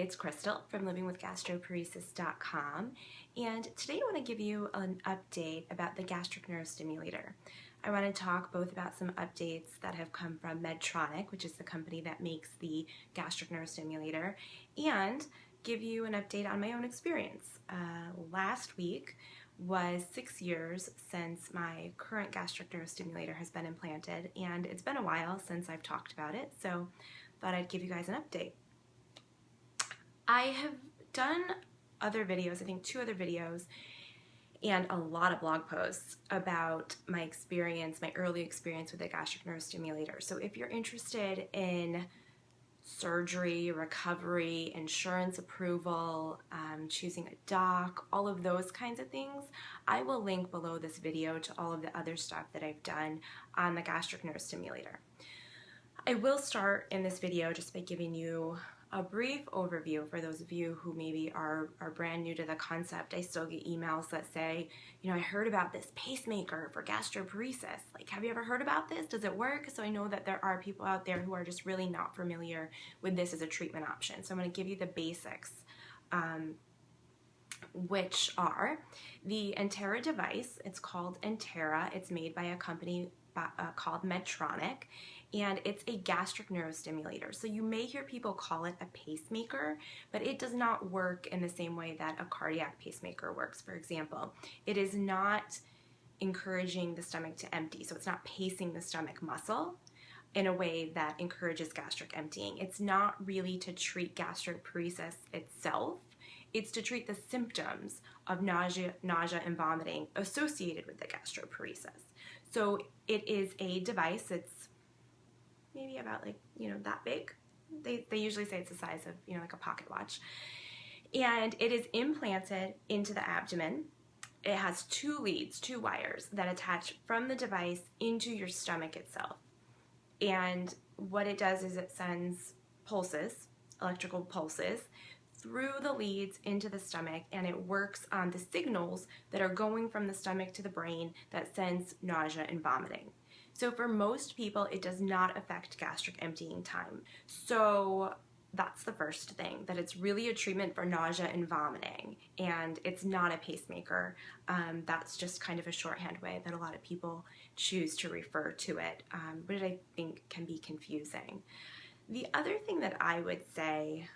it's Crystal from livingwithgastroparesis.com, and today I want to give you an update about the gastric neurostimulator. I want to talk both about some updates that have come from Medtronic, which is the company that makes the gastric neurostimulator, and give you an update on my own experience. Last week was 6 years since my current gastric neurostimulator has been implanted, and it's been a while since I've talked about it, so thought I'd give you guys an update. I have done other videos, I think 2 other videos, and a lot of blog posts about my experience, my early experience with the gastric neurostimulator. So if you're interested in surgery, recovery, insurance approval, choosing a doc, all of those kinds of things, I will link below this video to all of the other stuff that I've done on the gastric neurostimulator. I will start in this video just by giving you a brief overview for those of you who maybe are brand new to the concept. I still get emails that say, you know, I heard about this pacemaker for gastroparesis. Like, have you ever heard about this? Does it work? So I know that there are people out there who are just really not familiar with this as a treatment option. So I'm going to give you the basics, which are the Enterra device. It's called Enterra. It's made by a company called Medtronic, and it's a gastric neurostimulator. So you may hear people call it a pacemaker, but it does not work in the same way that a cardiac pacemaker works, for example. It is not encouraging the stomach to empty, so it's not pacing the stomach muscle in a way that encourages gastric emptying. It's not really to treat gastroparesis itself. It's to treat the symptoms of nausea and vomiting associated with the gastroparesis. So it is a device. It's maybe about, like, you know, that big. They usually say it's the size of, you know, like a pocket watch. And it is implanted into the abdomen. It has 2 leads, 2 wires that attach from the device into your stomach itself. And what it does is it sends pulses, electrical pulses, through the leads into the stomach, and it works on the signals that are going from the stomach to the brain that sends nausea and vomiting. So for most people, it does not affect gastric emptying time. So that's the first thing, that it's really a treatment for nausea and vomiting, and it's not a pacemaker. That's just kind of a shorthand way that a lot of people choose to refer to it, but I think can be confusing. The other thing that I would say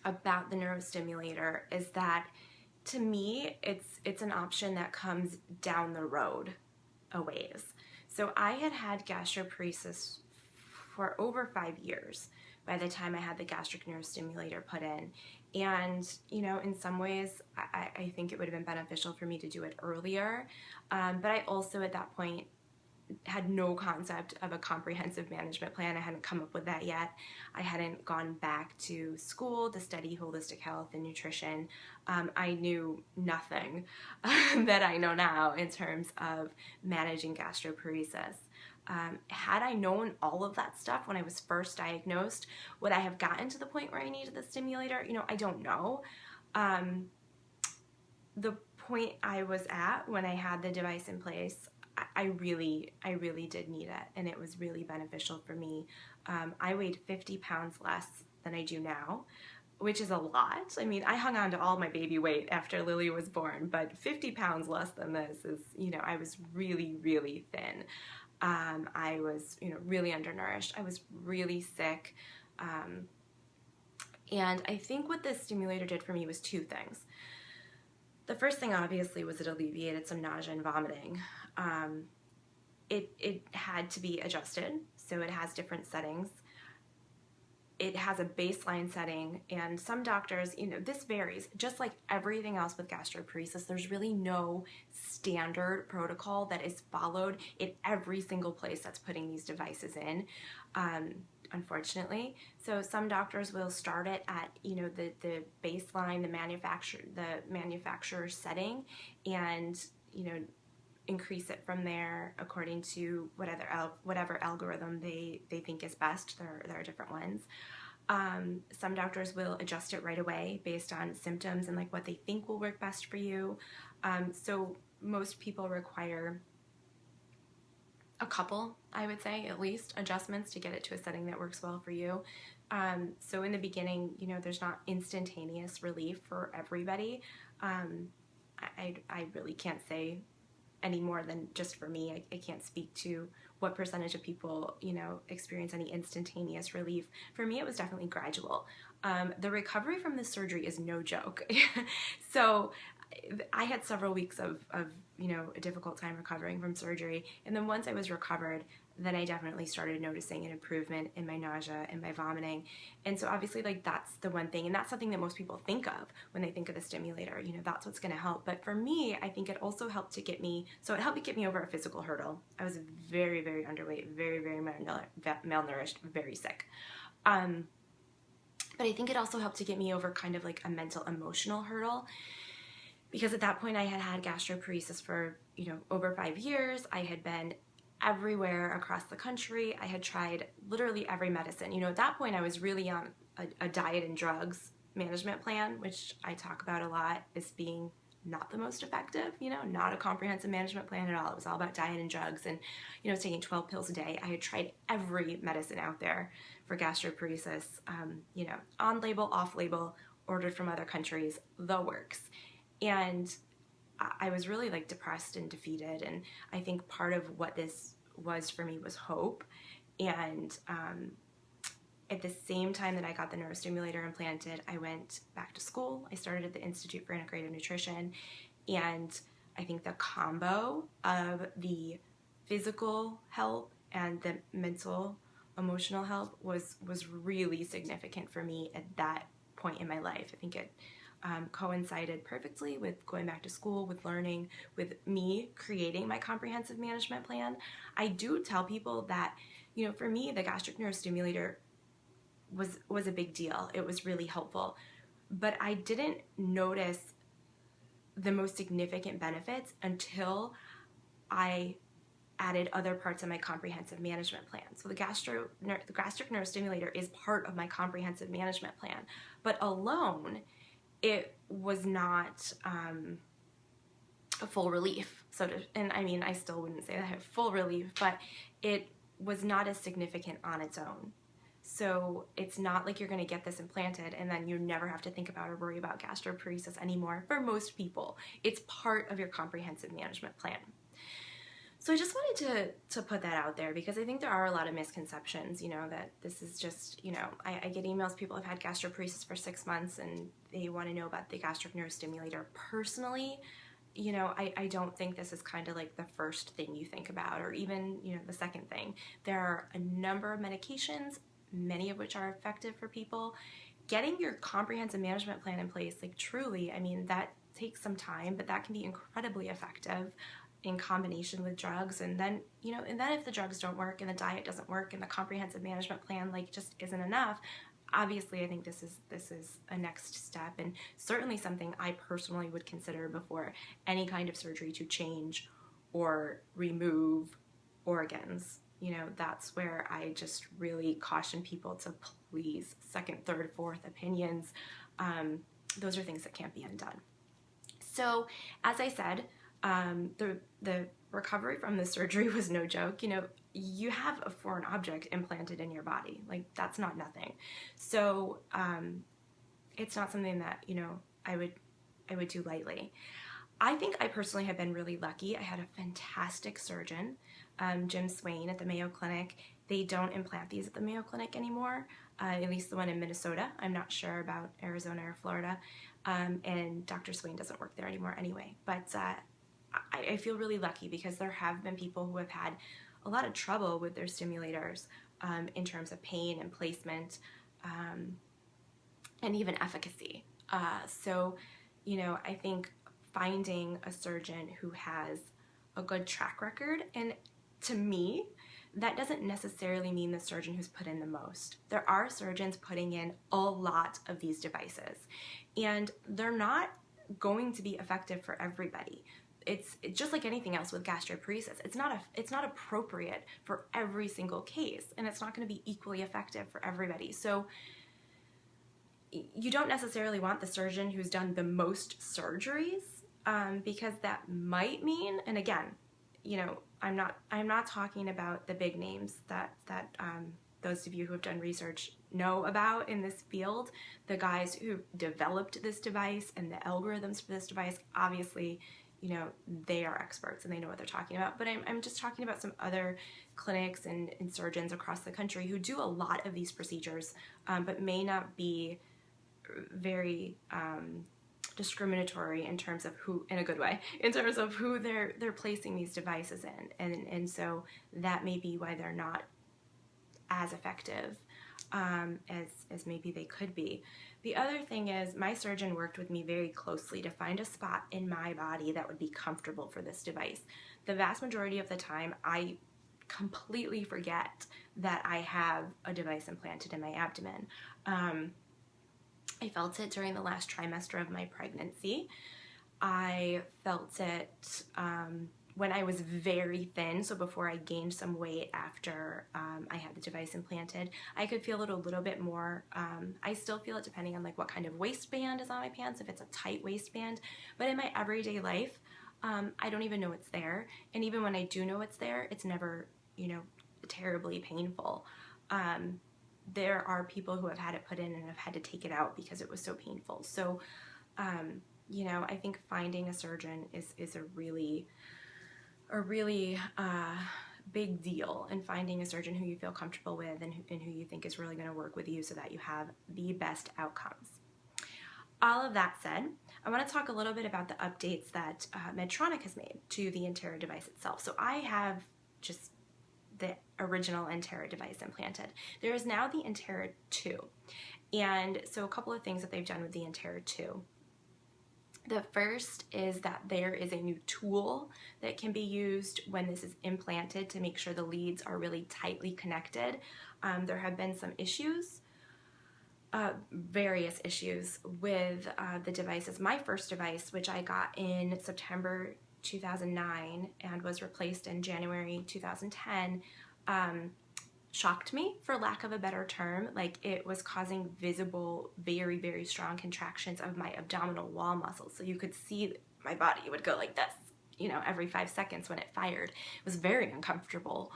about the neurostimulator is that, to me, it's an option that comes down the road a ways. So I had gastroparesis for over 5 years by the time I had the gastric neurostimulator put in. And, you know, in some ways, I think it would have been beneficial for me to do it earlier. But I also, at that point, had no concept of a comprehensive management plan. I hadn't come up with that yet. I hadn't gone back to school to study holistic health and nutrition. I knew nothing that I know now in terms of managing gastroparesis. Had I known all of that stuff when I was first diagnosed, would I have gotten to the point where I needed the stimulator? You know, I don't know. The point I was at when I had the device in place, I really did need it, and it was really beneficial for me. I weighed 50 pounds less than I do now, which is a lot. I mean, I hung on to all my baby weight after Lily was born, but 50 pounds less than this is, you know, I was really thin. I was, you know, really undernourished. I was really sick. And I think what this stimulator did for me was 2 things. The first thing, obviously, was it alleviated some nausea and vomiting. It had to be adjusted, so it has different settings. It has a baseline setting, and some doctors, you know, this varies. Just like everything else with gastroparesis, there's really no standard protocol that is followed in every single place that's putting these devices in, unfortunately. So some doctors will start it at, you know, the baseline, the manufacturer setting, and, you know, increase it from there according to whatever algorithm they think is best. There are different ones. Some doctors will adjust it right away based on symptoms and like what they think will work best for you. So most people require a couple, I would say, at least, adjustments to get it to a setting that works well for you. So in the beginning, you know, there's not instantaneous relief for everybody. I really can't say any more than just for me. I can't speak to what percentage of people, you know, experience any instantaneous relief. For me, it was definitely gradual. The recovery from this surgery is no joke. So I had several weeks of, you know, a difficult time recovering from surgery. And then once I was recovered, then I definitely started noticing an improvement in my nausea and my vomiting. And so obviously, like, that's the one thing, and that's something that most people think of when they think of the stimulator. You know, that's what's going to help. But for me, I think it also helped to get me, so it helped me get me over a physical hurdle. I was very, very underweight, very, very malnourished, very sick. But I think it also helped to get me over kind of like a mental, emotional hurdle, because at that point I had had gastroparesis for, you know, over 5 years. I had been everywhere across the country. I had tried literally every medicine. You know, at that point I was really on a diet and drugs management plan, which I talk about a lot as being not the most effective, you know, not a comprehensive management plan at all. It was all about diet and drugs, and, you know, I was taking 12 pills a day. I had tried every medicine out there for gastroparesis, you know, on label, off label, ordered from other countries, the works. And I was really like depressed and defeated. And I think part of what this was for me was hope. And at the same time that I got the neurostimulator implanted, I went back to school. I started at the Institute for Integrative Nutrition. And I think the combo of the physical help and the mental, emotional help was really significant for me at that point in my life. I think it coincided perfectly with going back to school, with learning, with me creating my comprehensive management plan. I do tell people that, you know, for me, the gastric neurostimulator was a big deal. It was really helpful, but I didn't notice the most significant benefits until I added other parts of my comprehensive management plan. So the gastric neurostimulator is part of my comprehensive management plan, but alone, it was not a full relief. And I mean, I still wouldn't say that I have full relief, but it was not as significant on its own. So it's not like you're going to get this implanted and then you never have to think about or worry about gastroparesis anymore. For most people, it's part of your comprehensive management plan. So I just wanted to put that out there, because I think there are a lot of misconceptions, you know, that this is just, you know, I get emails, people have had gastroparesis for 6 months and they want to know about the gastric neurostimulator. Personally, you know, I don't think this is kind of like the first thing you think about, or even, you know, the second thing. There are a number of medications, many of which are effective for people. Getting your comprehensive management plan in place, like, truly, I mean, that takes some time, but that can be incredibly effective in combination with drugs. And then, you know, and then if the drugs don't work and the diet doesn't work and the comprehensive management plan, like, just isn't enough, obviously I think this is a next step, and certainly something I personally would consider before any kind of surgery to change or remove organs. You know, that's where I just really caution people to please second, third, fourth opinions. Those are things that can't be undone. So as I said, the recovery from the surgery was no joke. You know, you have a foreign object implanted in your body. Like, that's not nothing. So it's not something that, you know, I would do lightly. I think I personally have been really lucky. I had a fantastic surgeon, Jim Swain at the Mayo Clinic. They don't implant these at the Mayo Clinic anymore, at least the one in Minnesota. I'm not sure about Arizona or Florida. And Dr. Swain doesn't work there anymore anyway. But I feel really lucky, because there have been people who have had a lot of trouble with their stimulators in terms of pain and placement and even efficacy. So, you know, I think finding a surgeon who has a good track record, and to me, that doesn't necessarily mean the surgeon who's put in the most. There are surgeons putting in a lot of these devices, and they're not going to be effective for everybody. It's just like anything else with gastroparesis. It's not appropriate for every single case, and it's not going to be equally effective for everybody. So you don't necessarily want the surgeon who's done the most surgeries, because that might mean, and again, you know, I'm not talking about the big names that those of you who have done research know about in this field. The guys who developed this device and the algorithms for this device, obviously, you know, they are experts and they know what they're talking about. But I'm just talking about some other clinics and surgeons across the country who do a lot of these procedures, but may not be very discriminatory in terms of who, in a good way, in terms of who they're placing these devices in, and so that may be why they're not as effective as maybe they could be. The other thing is, my surgeon worked with me very closely to find a spot in my body that would be comfortable for this device. The vast majority of the time, I completely forget that I have a device implanted in my abdomen. I felt it during the last trimester of my pregnancy. I felt it when I was very thin, so before I gained some weight after I had the device implanted. I could feel it a little bit more. I still feel it depending on like what kind of waistband is on my pants, if it's a tight waistband. But in my everyday life, I don't even know it's there. And even when I do know it's there, it's never, you know, terribly painful. There are people who have had it put in and have had to take it out because it was so painful. So, you know, I think finding a surgeon is a really big deal, and finding a surgeon who you feel comfortable with and who you think is really going to work with you so that you have the best outcomes. All of that said, I want to talk a little bit about the updates that Medtronic has made to the Enterra device itself. So I have just the original Enterra device implanted. There is now the Enterra II. And so a couple of things that they've done with the Enterra II. The first is that there is a new tool that can be used when this is implanted to make sure the leads are really tightly connected. There have been some issues, various issues with the devices. My first device, which I got in September 2009 and was replaced in January 2010, shocked me, for lack of a better term. Like, it was causing visible, very, very strong contractions of my abdominal wall muscles. So you could see my body would go like this, you know, every 5 seconds when it fired. It was very uncomfortable.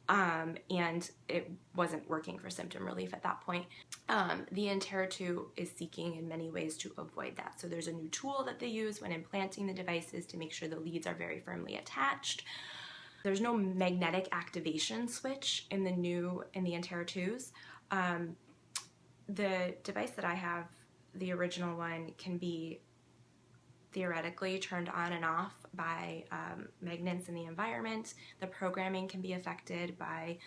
And it wasn't working for symptom relief at that point. The Enterra II is seeking in many ways to avoid that. So there's a new tool that they use when implanting the devices to make sure the leads are very firmly attached. There's no magnetic activation switch in the Enterra IIs. The device that I have, the original one, can be theoretically turned on and off by magnets in the environment. The programming can be affected by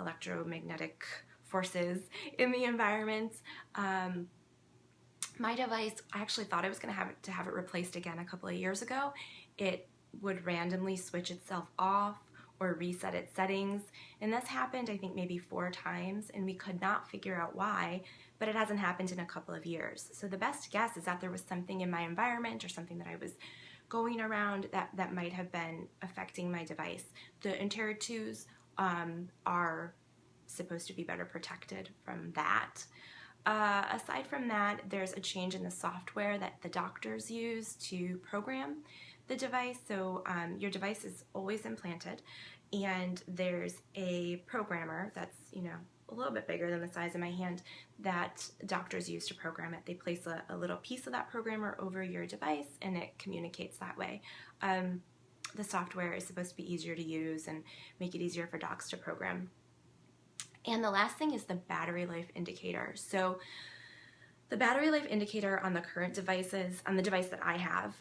electromagnetic forces in the environment. My device, I actually thought I was going to have it replaced again a couple of years ago. It would randomly switch itself off or reset its settings, and this happened I think maybe 4 times, and we could not figure out why, but it hasn't happened in a couple of years. So the best guess is that there was something in my environment or something that I was going around that might have been affecting my device. The Enterra IIs are supposed to be better protected from that. Aside from that, there's a change in the software that the doctors use to program the device. So your device is always implanted, and there's a programmer that's, you know, a little bit bigger than the size of my hand that doctors use to program it. They place a little piece of that programmer over your device, and it communicates that way. The software is supposed to be easier to use and make it easier for docs to program. And the last thing is the battery life indicator. So the battery life indicator on the current devices, on the device that I have,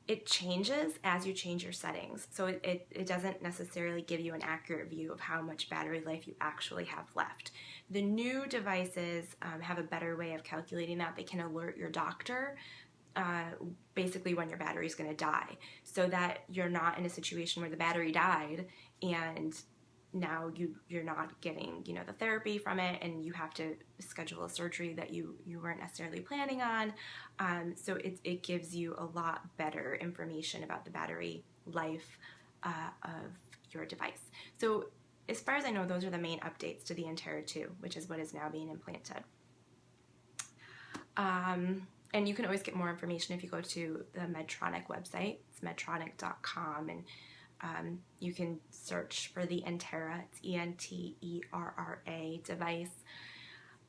it changes as you change your settings. So it doesn't necessarily give you an accurate view of how much battery life you actually have left. The new devices have a better way of calculating that. They can alert your doctor basically when your battery is going to die, so that you're not in a situation where the battery died and now you're not getting, you know, the therapy from it, and you have to schedule a surgery that you weren't necessarily planning on. So it gives you a lot better information about the battery life of your device. So as far as I know, those are the main updates to the Enterra II, which is what is now being implanted. And you can always get more information if you go to the Medtronic website. It's medtronic.com, and You can search for the Enterra, it's Enterra device.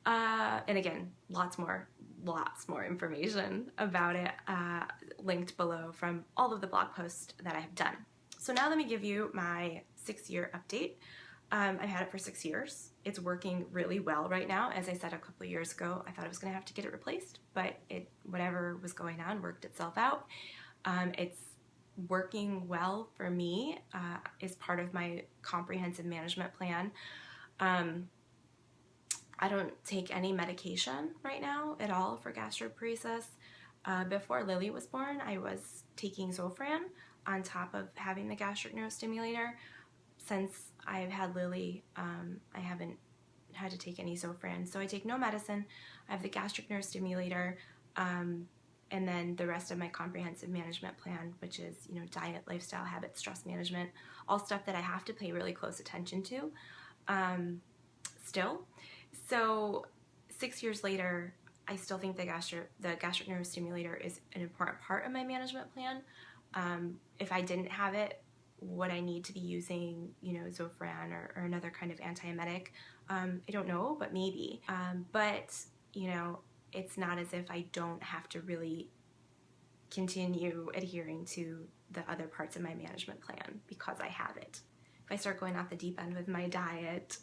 And again, lots more information about it linked below from all of the blog posts that I have done. So now let me give you my 6-year update. I've had it for 6 years. It's working really well right now. As I said a couple of years ago, I thought I was going to have to get it replaced, but whatever was going on worked itself out. It's working well for me is part of my comprehensive management plan. I don't take any medication right now at all for gastroparesis. Before Lily was born, I was taking Zofran on top of having the gastric neurostimulator. Since I've had Lily, I haven't had to take any Zofran. So I take no medicine. I have the gastric neurostimulator, and then the rest of my comprehensive management plan, which is, you know, diet, lifestyle, habits, stress management, all stuff that I have to pay really close attention to still. So 6 years later, I still think the gastric neurostimulator is an important part of my management plan. If I didn't have it, would I need to be using, you know, Zofran or another kind of antiemetic? I don't know, but maybe. But, you know, it's not as if I don't have to really continue adhering to the other parts of my management plan because I have it. If I start going off the deep end with my diet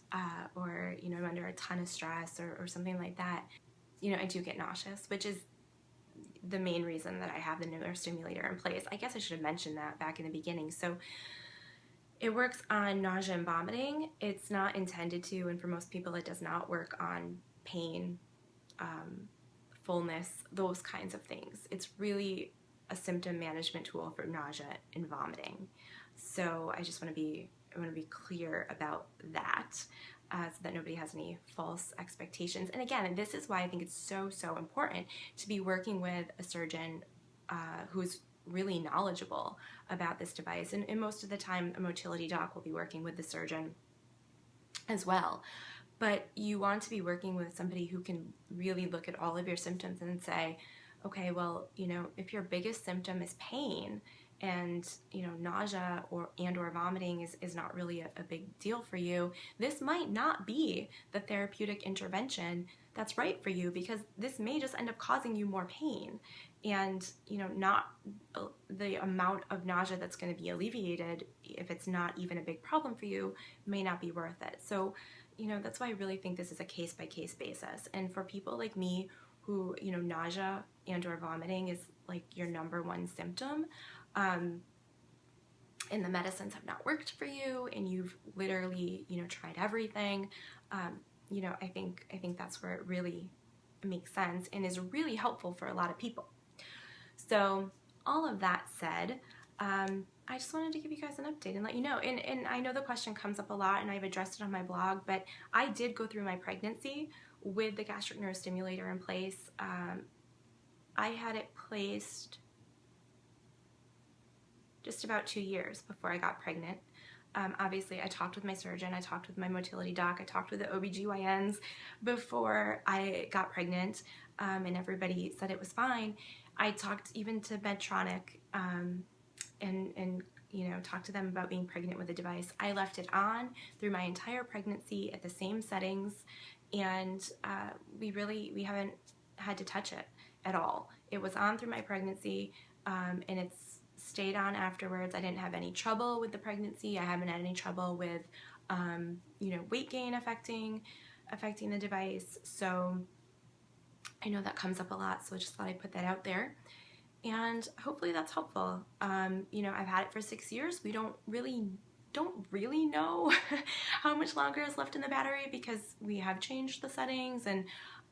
or, you know, I'm under a ton of stress or something like that, you know, I do get nauseous, which is the main reason that I have the neurostimulator in place. I guess I should have mentioned that back in the beginning. So it works on nausea and vomiting. It's not intended to, and for most people it does not work on pain, fullness, those kinds of things. It's really a symptom management tool for nausea and vomiting. So I just want to be clear about that so that nobody has any false expectations. And again, this is why I think it's so important to be working with a surgeon who's really knowledgeable about this device. And most of the time, a motility doc will be working with the surgeon as well. But you want to be working with somebody who can really look at all of your symptoms and say, okay, well, you know, if your biggest symptom is pain, and, you know, nausea or vomiting is not really a big deal for you, this might not be the therapeutic intervention that's right for you, because this may just end up causing you more pain. And, you know, not the amount of nausea that's going to be alleviated, if it's not even a big problem for you, may not be worth it. So, you know, that's why I really think this is a case-by-case basis. And for people like me who, you know, nausea or vomiting is like your #1 symptom, and the medicines have not worked for you, and you've literally, you know, tried everything, you know, I think that's where it really makes sense and is really helpful for a lot of people. So all of that said, I just wanted to give you guys an update and let you know. And I know the question comes up a lot, and I've addressed it on my blog, but I did go through my pregnancy with the gastric neurostimulator in place. I had it placed just about 2 years before I got pregnant. Obviously, I talked with my surgeon, I talked with my motility doc, I talked with the OBGYNs before I got pregnant, and everybody said it was fine. I talked even to Medtronic and you know, talked to them about being pregnant with the device. I left it on through my entire pregnancy at the same settings, and we haven't had to touch it at all. It was on through my pregnancy, and it's stayed on afterwards. I didn't have any trouble with the pregnancy. I haven't had any trouble with, you know, weight gain affecting the device. So I know that comes up a lot, so I just thought I'd put that out there. And hopefully that's helpful. You know, I've had it for 6 years. We don't really know how much longer is left in the battery because we have changed the settings. And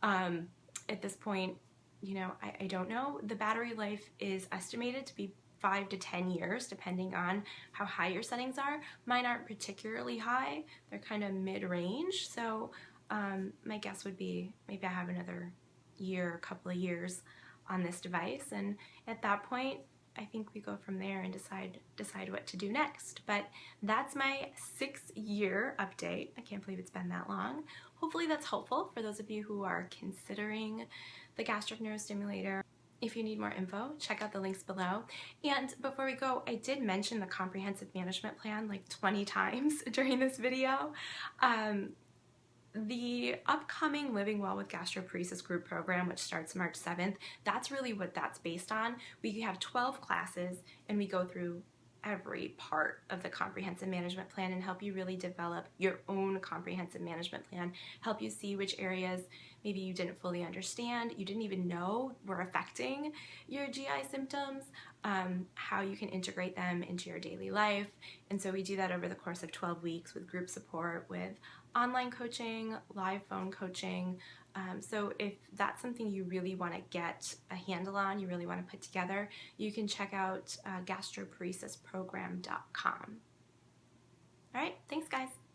at this point, you know, I don't know. The battery life is estimated to be 5 to 10 years, depending on how high your settings are. Mine aren't particularly high. They're kind of mid-range. So my guess would be maybe I have another year, a couple of years on this device. And at that point, I think we go from there and decide what to do next. But that's my 6-year update. I can't believe it's been that long. Hopefully that's helpful for those of you who are considering the gastric neurostimulator. If you need more info, check out the links below. And before we go, I did mention the comprehensive management plan like 20 times during this video. The upcoming Living Well with Gastroparesis group program, which starts March 7th, that's really what that's based on. We have 12 classes and we go through every part of the comprehensive management plan and help you really develop your own comprehensive management plan, help you see which areas maybe you didn't fully understand, you didn't even know were affecting your GI symptoms, how you can integrate them into your daily life. And so we do that over the course of 12 weeks with group support, with online coaching, live phone coaching. So if that's something you really want to get a handle on, you really want to put together, you can check out gastroparesisprogram.com. All right, thanks guys.